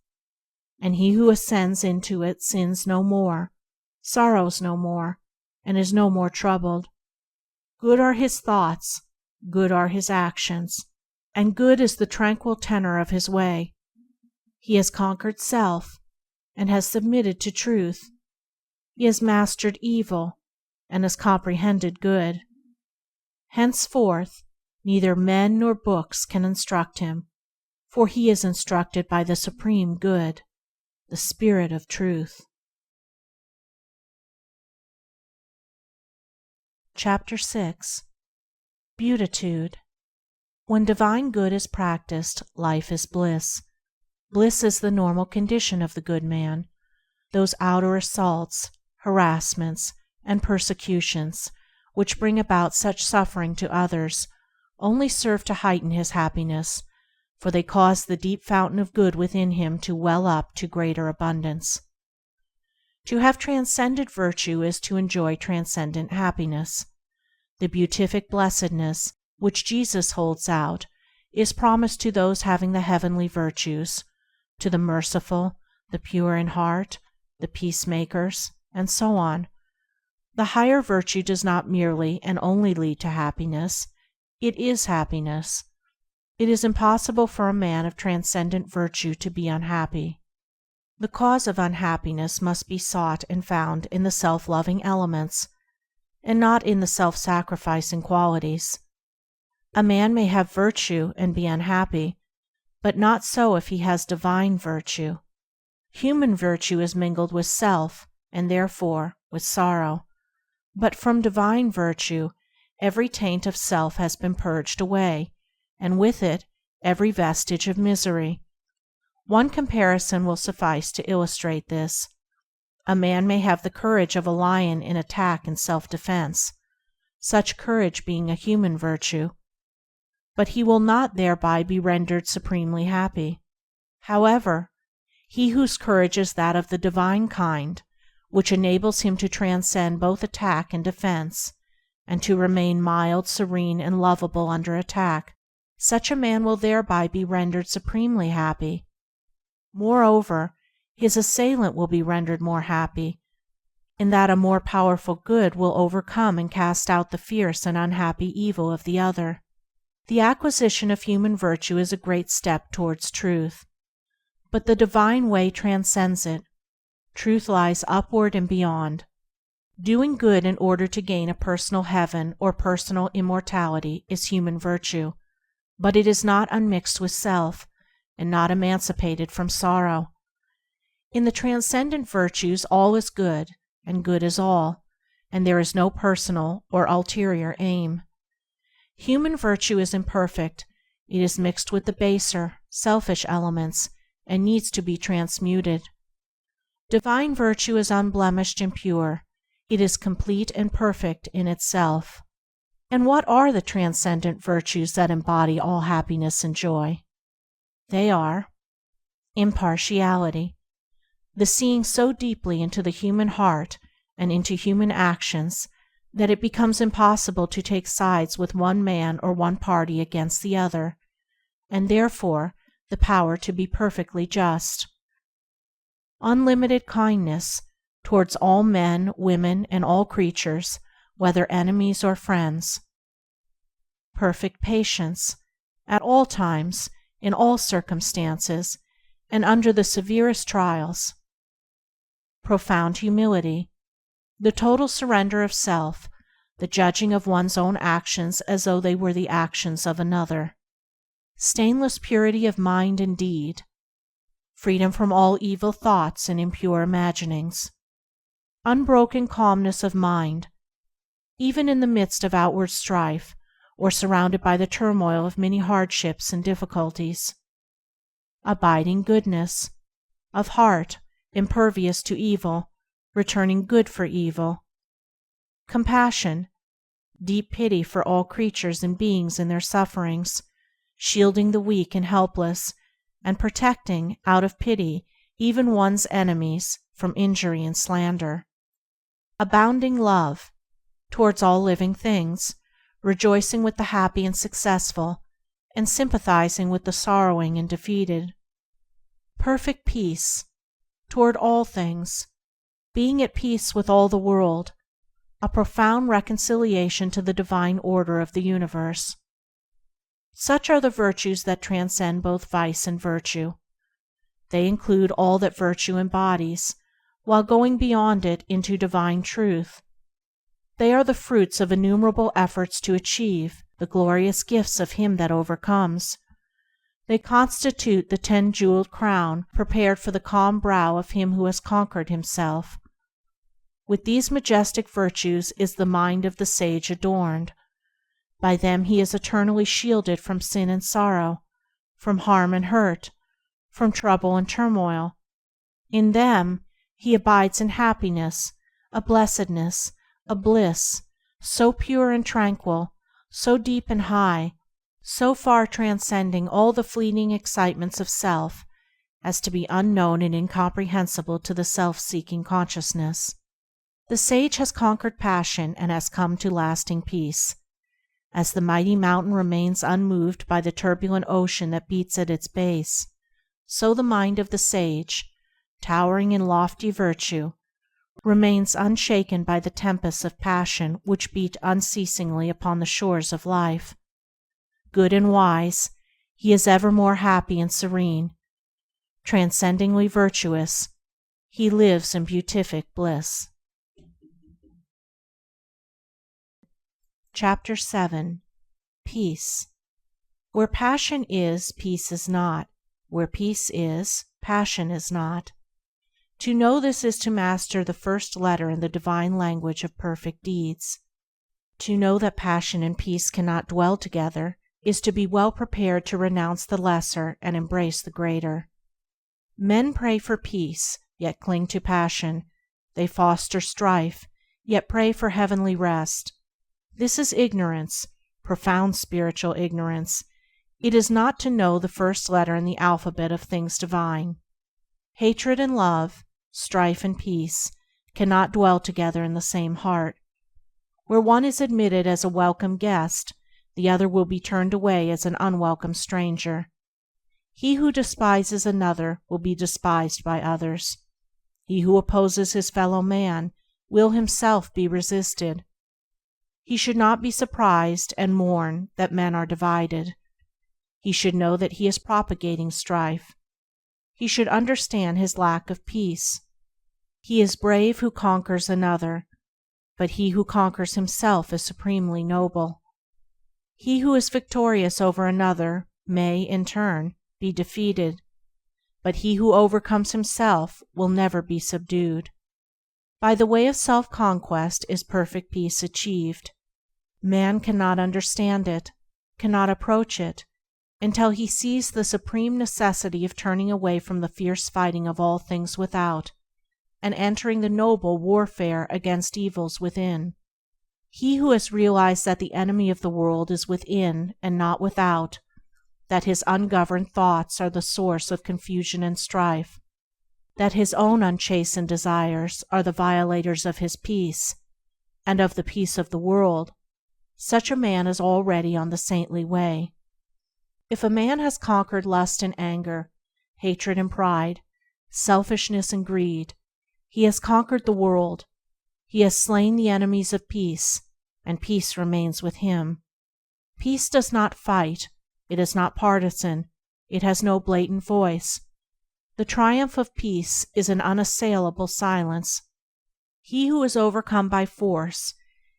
And he who ascends into it sins no more, sorrows no more, and is no more troubled. Good are his thoughts, good are his actions, and good is the tranquil tenor of his way. He has conquered self, and has submitted to truth. He has mastered evil, and has comprehended good. Henceforth, neither men nor books can instruct him, for he is instructed by the Supreme Good, the Spirit of Truth. Chapter 6. Beatitude. When divine good is practiced, life is bliss. Bliss is the normal condition of the good man. Those outer assaults, harassments, and persecutions which bring about such suffering to others only serve to heighten his happiness, for they cause the deep fountain of good within him to well up to greater abundance. To have transcended virtue is to enjoy transcendent happiness. The beatific blessedness which Jesus holds out is promised to those having the heavenly virtues, to the merciful, the pure in heart, the peacemakers, and so on. The higher virtue does not merely and only lead to happiness, it is happiness. It is impossible for a man of transcendent virtue to be unhappy. The cause of unhappiness must be sought and found in the self-loving elements, and not in the self-sacrificing qualities. A man may have virtue and be unhappy, but not so if he has divine virtue. Human virtue is mingled with self, and therefore with sorrow. But from divine virtue, every taint of self has been purged away, and with it every vestige of misery. One comparison will suffice to illustrate this. A man may have the courage of a lion in attack and self-defense, such courage being a human virtue, but he will not thereby be rendered supremely happy. However, he whose courage is that of the divine kind, which enables him to transcend both attack and defense, and to remain mild, serene, and lovable under attack, such a man will thereby be rendered supremely happy. Moreover, his assailant will be rendered more happy, in that a more powerful good will overcome and cast out the fierce and unhappy evil of the other. The acquisition of human virtue is a great step towards truth, but the divine way transcends it. Truth lies upward and beyond. Doing good in order to gain a personal heaven or personal immortality is human virtue, but it is not unmixed with self, and not emancipated from sorrow. In the transcendent virtues all is good, and good is all, and there is no personal or ulterior aim. Human virtue is imperfect, it is mixed with the baser, selfish elements, and needs to be transmuted. Divine virtue is unblemished and pure, it is complete and perfect in itself. And what are the transcendent virtues that embody all happiness and joy? They are impartiality, the seeing so deeply into the human heart and into human actions that it becomes impossible to take sides with one man or one party against the other, and therefore the power to be perfectly just. Unlimited kindness towards all men, women, and all creatures, whether enemies or friends. Perfect patience, at all times, in all circumstances, and under the severest trials. Profound humility, the total surrender of self, the judging of one's own actions as though they were the actions of another. Stainless purity of mind and deed, freedom from all evil thoughts and impure imaginings. Unbroken calmness of mind, even in the midst of outward strife, or surrounded by the turmoil of many hardships and difficulties. Abiding goodness, of heart, impervious to evil, returning good for evil. Compassion, deep pity for all creatures and beings in their sufferings, shielding the weak and helpless, and protecting, out of pity, even one's enemies from injury and slander. Abounding love, towards all living things, rejoicing with the happy and successful, and sympathizing with the sorrowing and defeated. Perfect peace, toward all things, being at peace with all the world, a profound reconciliation to the divine order of the universe. Such are the virtues that transcend both vice and virtue. They include all that virtue embodies, while going beyond it into divine truth. They are the fruits of innumerable efforts to achieve the glorious gifts of him that overcomes. They constitute the 10-jeweled crown prepared for the calm brow of him who has conquered himself. With these majestic virtues is the mind of the sage adorned. By them he is eternally shielded from sin and sorrow, from harm and hurt, from trouble and turmoil. In them he abides in happiness, a blessedness, a bliss, so pure and tranquil, so deep and high, so far transcending all the fleeting excitements of self as to be unknown and incomprehensible to the self-seeking consciousness. The sage has conquered passion and has come to lasting peace. As the mighty mountain remains unmoved by the turbulent ocean that beats at its base, so the mind of the sage, towering in lofty virtue, remains unshaken by the tempests of passion which beat unceasingly upon the shores of life. Good and wise, he is evermore happy and serene. Transcendingly virtuous, he lives in beatific bliss. Chapter 7. Peace. Where passion is, peace is not. Where peace is, passion is not. To know this is to master the first letter in the divine language of perfect deeds. To know that passion and peace cannot dwell together is to be well prepared to renounce the lesser and embrace the greater. Men pray for peace, yet cling to passion. They foster strife, yet pray for heavenly rest. This is ignorance, profound spiritual ignorance. It is not to know the first letter in the alphabet of things divine. Hatred and love, strife and peace, cannot dwell together in the same heart. Where one is admitted as a welcome guest, the other will be turned away as an unwelcome stranger. He who despises another will be despised by others. He who opposes his fellow man will himself be resisted. He should not be surprised and mourn that men are divided. He should know that he is propagating strife. He should understand his lack of peace. He is brave who conquers another, but he who conquers himself is supremely noble. He who is victorious over another may, in turn, be defeated, but he who overcomes himself will never be subdued. By the way of self-conquest is perfect peace achieved. Man cannot understand it, cannot approach it, until he sees the supreme necessity of turning away from the fierce fighting of all things without, and entering the noble warfare against evils within. He who has realized that the enemy of the world is within and not without, that his ungoverned thoughts are the source of confusion and strife, that his own unchastened desires are the violators of his peace, and of the peace of the world, such a man is already on the saintly way. If a man has conquered lust and anger, hatred and pride, selfishness and greed, he has conquered the world. He has slain the enemies of peace, and peace remains with him. Peace does not fight, it is not partisan, it has no blatant voice. The triumph of peace is an unassailable silence. He who is overcome by force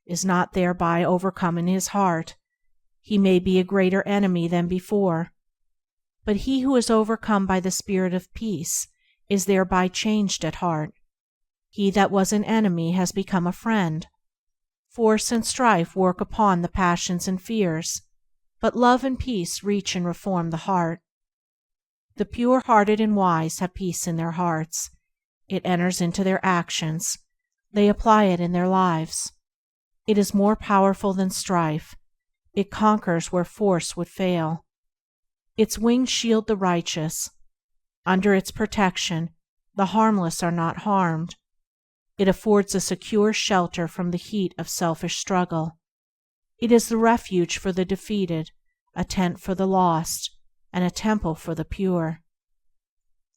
is not thereby overcome in his heart. He may be a greater enemy than before, but he who is overcome by the spirit of peace is thereby changed at heart. He that was an enemy has become a friend. Force and strife work upon the passions and fears, but love and peace reach and reform the heart. The pure-hearted and wise have peace in their hearts. It enters into their actions. They apply it in their lives. It is more powerful than strife. It conquers where force would fail. Its wings shield the righteous. Under its protection, the harmless are not harmed. It affords a secure shelter from the heat of selfish struggle. It is the refuge for the defeated, a tent for the lost, and a temple for the pure.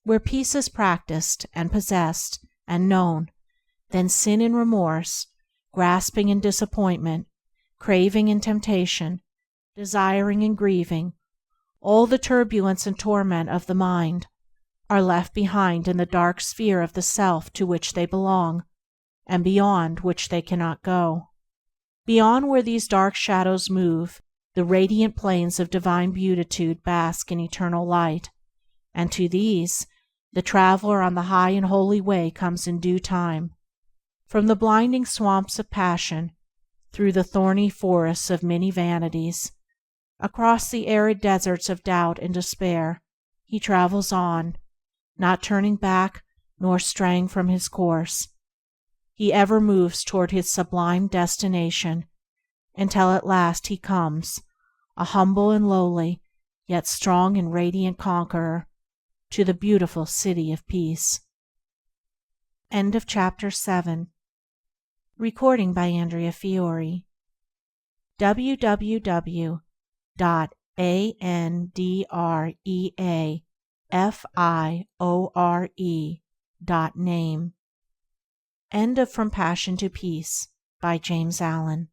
Where peace is practiced and possessed and known, then sin and remorse, grasping and disappointment, craving and temptation, desiring and grieving, all the turbulence and torment of the mind, are left behind in the dark sphere of the self to which they belong, and beyond which they cannot go. Beyond where these dark shadows move, the radiant plains of divine beatitude bask in eternal light, and to these the traveler on the high and holy way comes in due time. From the blinding swamps of passion, through the thorny forests of many vanities, across the arid deserts of doubt and despair, he travels on, not turning back nor straying from his course. He ever moves toward his sublime destination, until at last he comes, a humble and lowly, yet strong and radiant conqueror, to the beautiful City of Peace. End of Chapter 7. Recording by Andrea Fiore. www.andreafiore.name. End of From Passion to Peace by James Allen.